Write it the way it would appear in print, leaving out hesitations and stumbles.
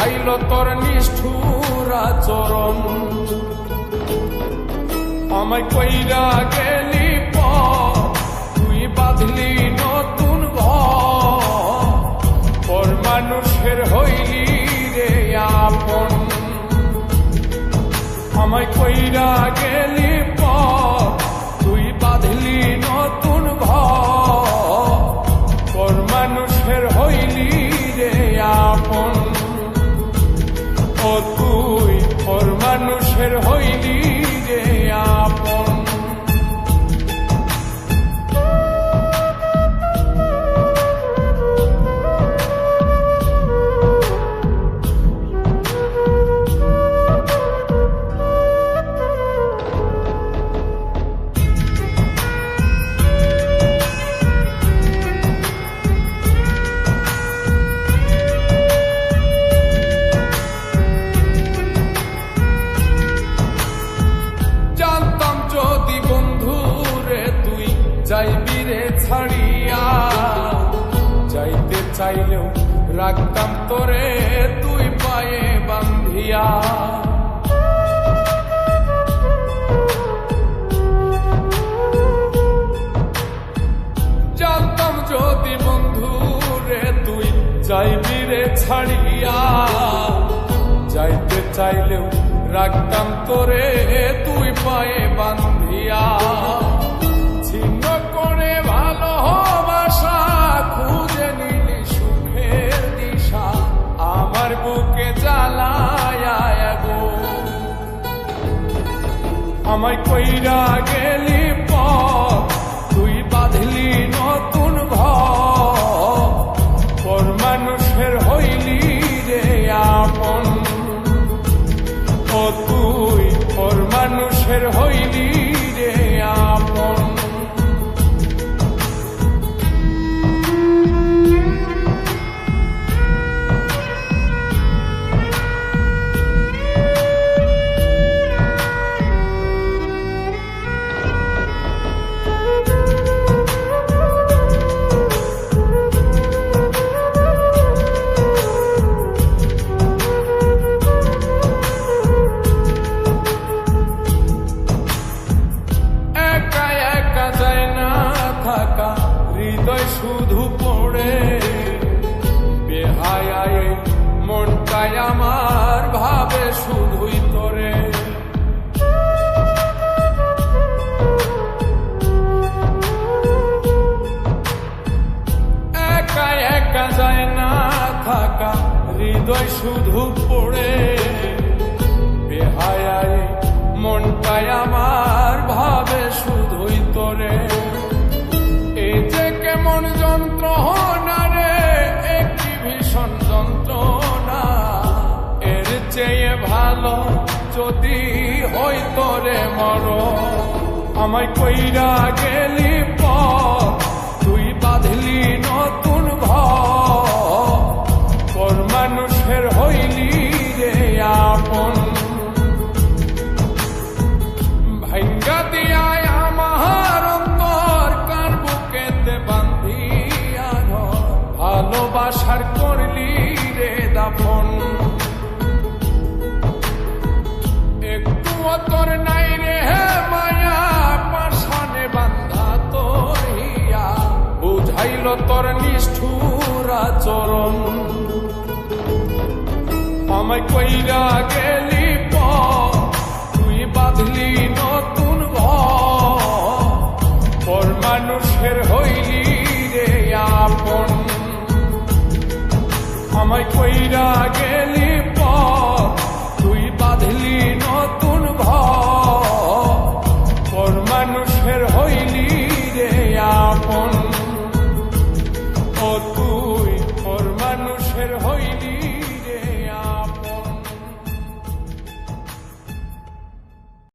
বুঝাইল তোর নিষ্ঠুর আচরণ। আমায় কইরা গেলি তুই বাঁধলি নতুন ঘর, পর মানুষের হইলি রে আপন। আমায় কইরা গেলি তুই বাঁধলি নতুন ঘর, পর মানুষের হইলি রে আপন। ও তুই পর মানুষের হইলি রে আপন। যাইবি রে ছাড়িয়া, যাইতে চাইলেও রাখতাম তোরে তুই পায়ে বান্ধিয়া। জানতাম যদি বন্ধু রে তুই যাইবি রে ছাড়িয়া, যাইতে চাইলেও রাখতাম তোরে তুই পায়ে বান্ধিয়া। ছিন্ন করে ভালোবাসা খুঁজে নিলি সুখের দিশা, আমার বুকে জ্বালায় গো। আমায় কইরা গেলি তুই বাঁধলি নতুন ঘর, পর মানুষের হইলি রে আপন। ও তুই পর মানুষের হইলি রে আপন। হৃদয় শুধু পড়ে বেহায়ায়, মনটাই আমার ভাবে শুধুই তোরে। একা একা যায় না থাকা, হৃদয় শুধু পড়ে বেহায়ায়, মনটাই আমার ভাবে শুধুই তোরে। এই যে কেমন যন্ত্রণা রে, একটি ভীষণ যন্ত্রণা, এর চেয়ে ভালো যদি হইতো রে মরণ। আমায় কইরা গেলি তুই বাঁধলি নতুন ঘর, পর মানুষের হইলি রে আপন। ভাঙ্গা দিয়ায় আমার অন্তর কার বুকেতে বান্ধিয়া ঘর, ভালোবাসার করলি রে দাফন। একটু তোর নাই রে মায়া, পাশানে বান্ধা তোর হিয়া, বুঝাইল তোর নিষ্ঠুর আচরণ। আমায় কইরা গেলি তুই বাঁধলি নতুন ঘর, পর মানুষের হইলি রে আপন। আমায় কইরা গেলি